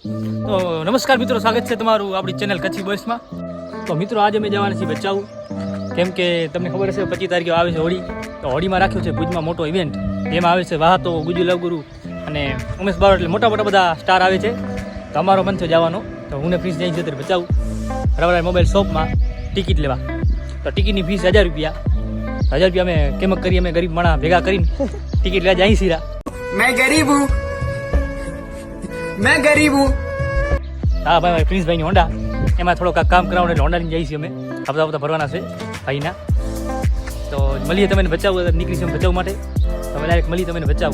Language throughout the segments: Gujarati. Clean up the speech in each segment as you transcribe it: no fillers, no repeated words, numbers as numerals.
તો નમસ્કાર મિત્રો, સ્વાગત છે તમારું આપણી ચેનલ કચ્છી બોયસમાં. તો મિત્રો આજે અમે જવાના છીએ ભચાઉ, કેમ કે તમને ખબર હશે 25 તારીખે આવે છે હોળી. તો હોળીમાં રાખ્યો છે ભુજમાં મોટો ઇવેન્ટ. એમાં આવે છે વાહતો, ગુજુ લવગુરુ અને ઉમેશ બારોટ, એટલે મોટા મોટા બધા સ્ટાર આવે છે. તો અમારો મન થયો જવાનો. તો હું ને ફીસ જઈ છે ત્યારે ભચાઉ રવરાય મોબાઈલ શોપમાં ટિકિટ લેવા. તો ટિકિટની ફીસ 1000 રૂપિયા. 1000 રૂપિયા અમે કેમક કરી, અમે ગરીબ માણા ભેગા કરીને ટિકિટ લેવા જાય સીરા. मैं गरीब हूँ હા ભાઈ, પ્રિન્સભાઈની હોન્ડા, એમાં થોડો કામ કરાવવાનું એટલે હોન્ડાની જઈએ છીએ અમે. હપ્તા હપ્તા ભરવાના છે ભાઈના. તો મળીએ તમે બચાવ, નીકળીશું બચાવ માટે. તમે ડાયરેક્ટ મળીએ તમે બચાવ.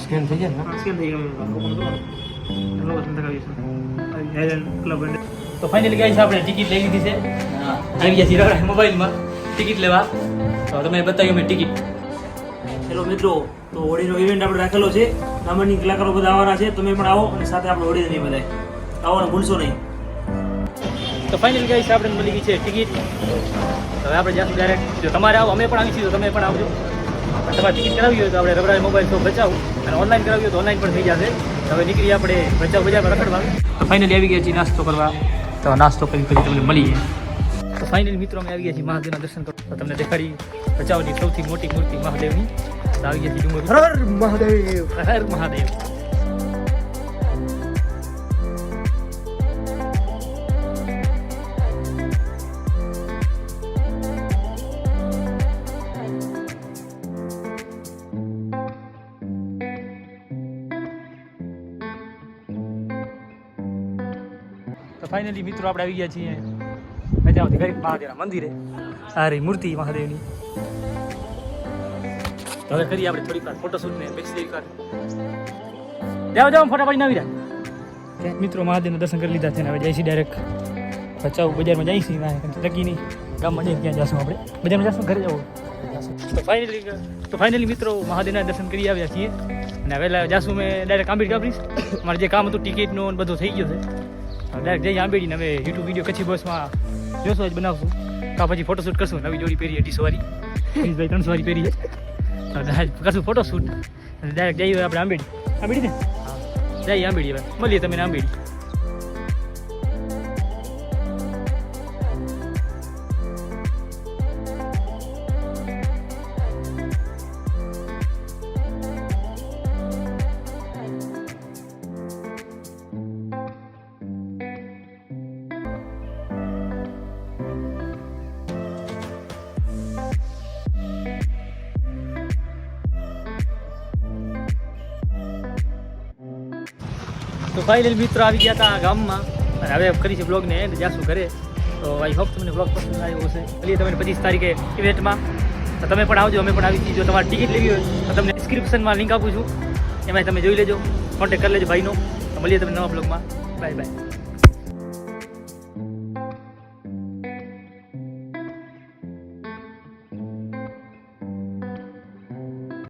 स्कैन થઈ જાય તો ફાઇનલી ગાઈસ આપણે ટિકિટ લઈ લીધી છે. આવી ગયા છીએ રવરાય મોબાઈલમાં ટિકિટ લેવા. તો તમે બતાવ્યું અમે ટિકિટ. હેલો મિત્રો, તો હોળીનો ઇવેન્ટ આપણે રાખેલો છે. નામની કલાકારો બધા આવવાના છે. તમે પણ આવો અને સાથે આપણે હોળી નહીં બધા આવવાનું ભૂલશો નહીં. તો ફાઇનલી ગાઈસ આપણે મળી ગઈ છે ટિકિટ. હવે આપણે જ્યાં ડાયરેક્ટ, જો તમારે આવો, અમે પણ આવી છીએ તો તમે પણ આવજો. તમારે ટિકિટ કરાવી હોય તો આપણે રવરાય મોબાઈલ શોપ બચાવ, અને ઓનલાઈન કરાવી હોય તો ઓનલાઈન પણ થઈ જશે. હવે નીકળીએ આપણે બચાવ બજારમાં રખડવા. તો ફાઇનલી આવી ગયા છીએ નાસ્તો કરવા. તો નાસ્તો કરી પછી તમને મળીએ. તો ફાઇનલી મિત્રો અમે આવી ગયા છીએ મહાદેવના દર્શન કરવા. તો તમને દેખાડી બચાવની સૌથી મોટી મૂર્તિ મહાદેવની. તો આવી ગયા છીએ ડુંગર. હર મહાદેવ, હર મહાદેવ. તો ફાઇનલી મિત્રો આપણે આવી ગયા છીએ મજામાંથી ગરીબ મહાદેવના મંદિરે. સારી મૂર્તિ મહાદેવની. તો હવે કરીએ આપણે થોડીક વાર ફોટોશૂટ ને બેસી જઈ વાર. જાઓ ફોટા પાડીને આવી રહ્યા. મિત્રો મહાદેવના દર્શન કરી લીધા છે ને હવે જઈશું ડાયરેક્ટ ભચાઉ બજારમાં જઈશું. નક્કી નહીં ગામમાં જઈને ક્યાં જઈશું, આપણે બજારમાં જઈશું, ઘરે જવું. તો ફાઇનલી મિત્રો મહાદેવના દર્શન કરી આવ્યા છીએ અને હવે જાશું મેં ડાયરેક્ટ આંબેડી કાપડીશ. મારે જે કામ હતું ટિકિટનું બધું થઈ ગયું છે. ડાયરેક્ટ જઈ આંબેડીને હવે યુટ્યુબ વિડીયો કચ્છી બોસમાં જોશો જ બનાવશું. તો પછી ફોટોશૂટ કરશું. નવી જોડી પહેરીએ 200 વાળી, પ્રિન્સભાઈ 300 વાળી પહેરીએ. કરશું ફોટોશૂટ અને ડાયરેક્ટ જઈએ આપણે આંબેડી ને. જઈએ આંબેડી. હવે મળીએ તમે આંબેડી. તો ફાઇનલી મિત્રો આવી ગયા હતા ગામમાં અને હવે કરી છે બ્લોગને એન્ડ, જાશું ઘરે. તો આઈ હોપ તમને બ્લોગ પસંદ આવ્યો હશે. મળીએ તમને 25 તારીખે ઇવેન્ટમાં. તો તમે પણ આવજો, અમે પણ આવી છીએ. જો તમારે ટિકિટ લેવી હોય તો તમને ડિસ્ક્રિપ્શનમાં લિંક આપું છું, એમાં તમે જોઈ લેજો, કોન્ટેક્ટ કરી લેજો ભાઈનો. તો મળીએ તમને નવા બ્લોગમાં. Bye bye.